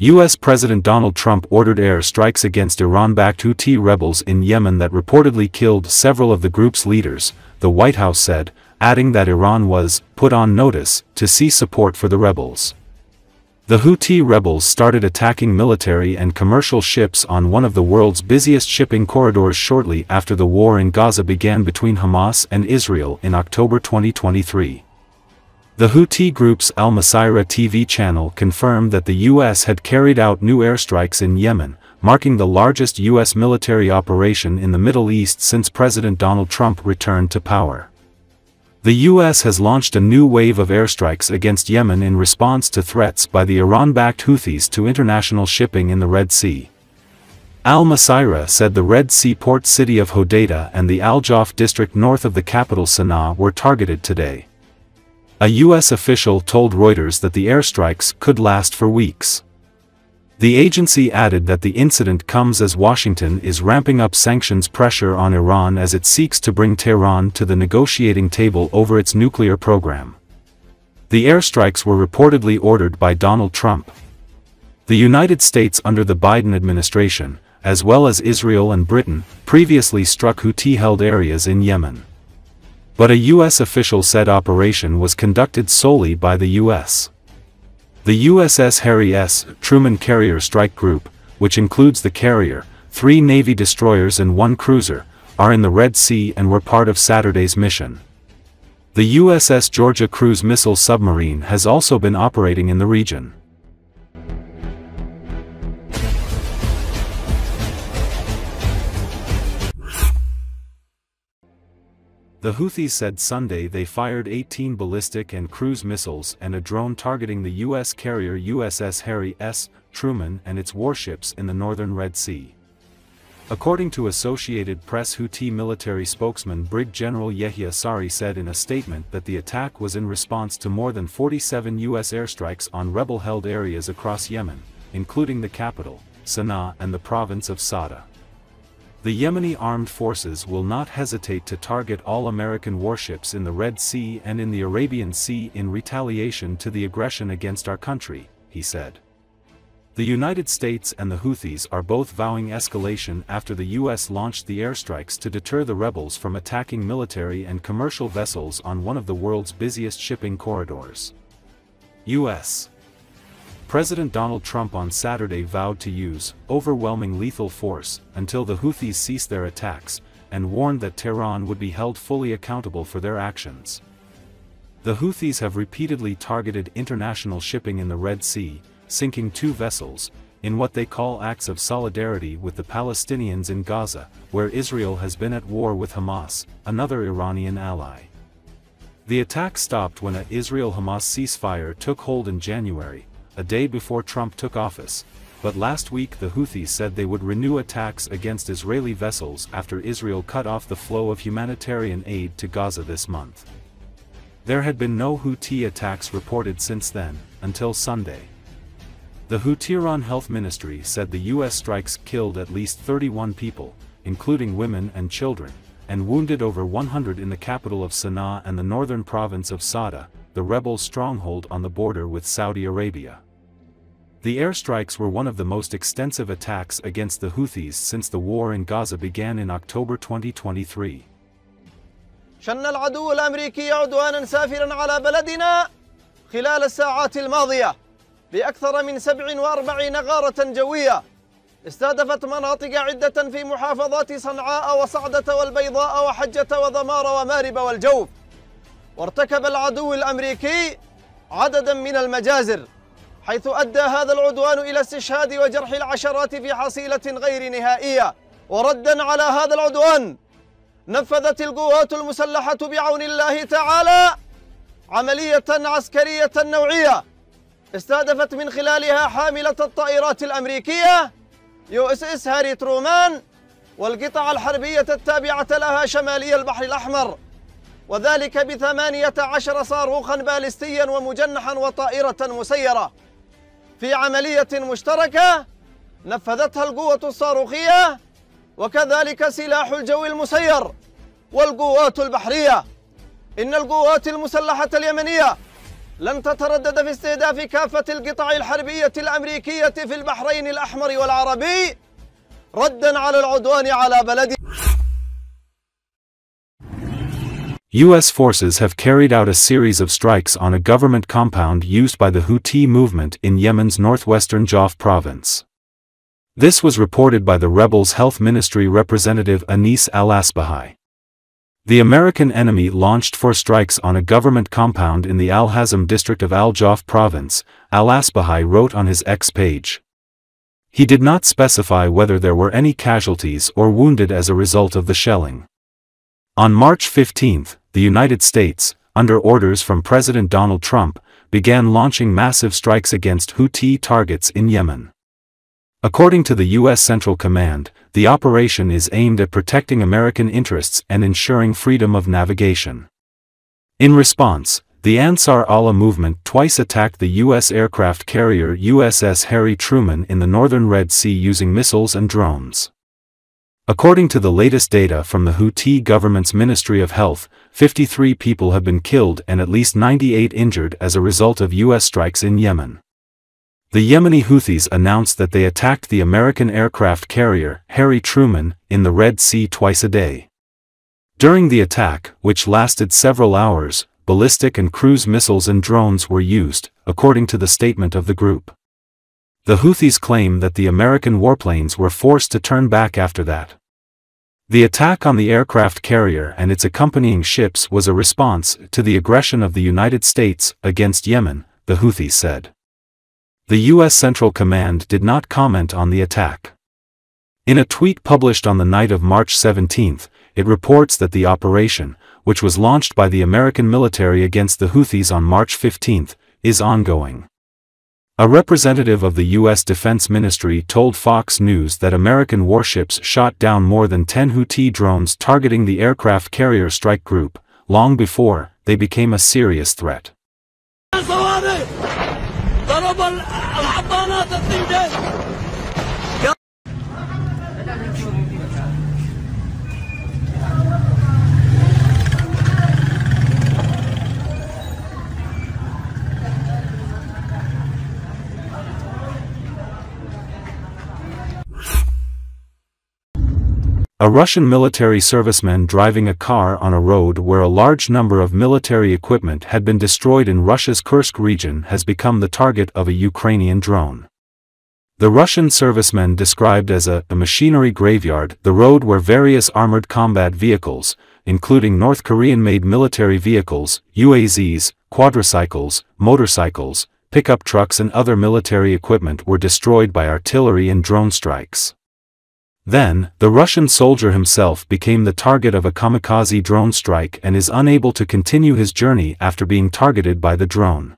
U.S. President Donald Trump ordered airstrikes against Iran-backed Houthi rebels in Yemen that reportedly killed several of the group's leaders, the White House said, adding that Iran was put on notice to cease support for the rebels. The Houthi rebels started attacking military and commercial ships on one of the world's busiest shipping corridors shortly after the war in Gaza began between Hamas and Israel in October 2023. The Houthi group's Masirah TV channel confirmed that the U.S. had carried out new airstrikes in Yemen, marking the largest U.S. military operation in the Middle East since President Donald Trump returned to power. The U.S. has launched a new wave of airstrikes against Yemen in response to threats by the Iran-backed Houthis to international shipping in the Red Sea. Al-Masirah said the Red Sea port city of Hodeidah and the Al-Jawf district north of the capital Sanaa were targeted today. A U.S. official told Reuters that the airstrikes could last for weeks. The agency added that the incident comes as Washington is ramping up sanctions pressure on Iran as it seeks to bring Tehran to the negotiating table over its nuclear program. The airstrikes were reportedly ordered by Donald Trump. The United States under the Biden administration, as well as Israel and Britain, previously struck Houthi-held areas in Yemen. But a U.S. official said operation was conducted solely by the U.S. The USS Harry S. Truman Carrier Strike Group, which includes the carrier, 3 Navy destroyers and 1 cruiser, are in the Red Sea and were part of Saturday's mission. The USS Georgia cruise missile submarine has also been operating in the region. The Houthis said Sunday they fired 18 ballistic and cruise missiles and a drone targeting the U.S. carrier USS Harry S. Truman and its warships in the northern Red Sea. According to Associated Press, Houthi military spokesman Brig General Yehia Sari said in a statement that the attack was in response to more than 47 U.S. airstrikes on rebel-held areas across Yemen, including the capital, Sanaa, and the province of Sanaa. The Yemeni armed forces will not hesitate to target all American warships in the Red Sea and in the Arabian Sea in retaliation to the aggression against our country, he said. The United States and the Houthis are both vowing escalation after the U.S. launched the airstrikes to deter the rebels from attacking military and commercial vessels on one of the world's busiest shipping corridors. U.S. President Donald Trump on Saturday vowed to use overwhelming lethal force until the Houthis cease their attacks, and warned that Tehran would be held fully accountable for their actions. The Houthis have repeatedly targeted international shipping in the Red Sea, sinking 2 vessels, in what they call acts of solidarity with the Palestinians in Gaza, where Israel has been at war with Hamas, another Iranian ally. The attack stopped when an Israel-Hamas ceasefire took hold in January, a day before Trump took office, but last week the Houthis said they would renew attacks against Israeli vessels after Israel cut off the flow of humanitarian aid to Gaza this month. There had been no Houthi attacks reported since then, until Sunday. The Houthi Health Ministry said the U.S. strikes killed at least 31 people, including women and children, and wounded over 100 in the capital of Sanaa and the northern province of Sanaa, the rebel stronghold on the border with Saudi Arabia. The airstrikes were one of the most extensive attacks against the Houthis since the war in Gaza began in October 2023. شن العدو الأمريكي عدوانا سافرا على بلدنا خلال الساعات الماضية بأكثر من 47 غارة جوية استهدفت مناطق عدة في محافظات صنعاء وصعدة والبيضاء وحجة وذمار ومارب والجوف. وارتكب العدو الأمريكي عددا من المجازر، حيث أدى هذا العدوان إلى استشهاد وجرح العشرات في حصيلة غير نهائية. وردا على هذا العدوان نفذت القوات المسلحة بعون الله تعالى عملية عسكرية نوعية استهدفت من خلالها حاملة الطائرات الأمريكية USS هاري ترومان والقطع الحربية التابعة لها شمالي البحر الأحمر، وذلك ب18 صاروخا باليستيا ومجنحا وطائرة مسيرة في عملية مشتركة نفذتها القوة الصاروخية وكذلك سلاح الجو المسير والقوات البحرية. إن القوات المسلحة اليمنية لن تتردد في استهداف كافة القطع الحربية الأمريكية في البحرين الأحمر والعربي رداً على العدوان على بلدنا. U.S. forces have carried out a series of strikes on a government compound used by the Houthi movement in Yemen's northwestern Al-Jawf province. This was reported by the rebels' health ministry representative Anis al-Asbahi. The American enemy launched 4 strikes on a government compound in the Al-Hazm district of Al-Jawf province, al-Asbahi wrote on his X page. He did not specify whether there were any casualties or wounded as a result of the shelling. On March 15, the United States, under orders from President Donald Trump, began launching massive strikes against Houthi targets in Yemen. According to the U.S. Central Command, the operation is aimed at protecting American interests and ensuring freedom of navigation. In response, the Ansar Allah movement twice attacked the U.S. aircraft carrier USS Harry Truman in the northern Red Sea using missiles and drones. According to the latest data from the Houthi government's Ministry of Health, 53 people have been killed and at least 98 injured as a result of U.S. strikes in Yemen. The Yemeni Houthis announced that they attacked the American aircraft carrier Harry Truman in the Red Sea twice a day. During the attack, which lasted several hours, ballistic and cruise missiles and drones were used, according to the statement of the group. The Houthis claim that the American warplanes were forced to turn back after that. The attack on the aircraft carrier and its accompanying ships was a response to the aggression of the United States against Yemen, the Houthis said. The U.S. Central Command did not comment on the attack. In a tweet published on the night of March 17, it reports that the operation, which was launched by the American military against the Houthis on March 15, is ongoing. A representative of the U.S. Defense Ministry told Fox News that American warships shot down more than 10 Houthi drones targeting the aircraft carrier strike group, long before they became a serious threat. A Russian military serviceman driving a car on a road where a large number of military equipment had been destroyed in Russia's Kursk region has become the target of a Ukrainian drone. The Russian serviceman described as a machinery graveyard the road where various armored combat vehicles, including North Korean-made military vehicles, UAZs, quadricycles, motorcycles, pickup trucks and other military equipment were destroyed by artillery and drone strikes. Then, the Russian soldier himself became the target of a kamikaze drone strike and is unable to continue his journey after being targeted by the drone.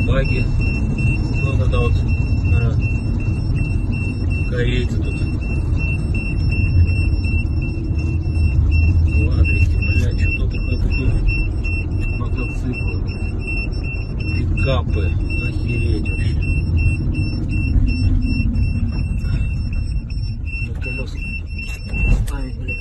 Баги, ну тогда вот корейцы тут, квадрики, блядь, что-то такое, мотоциклы, пикапы, охереть вообще, на колеса ставить, блядь.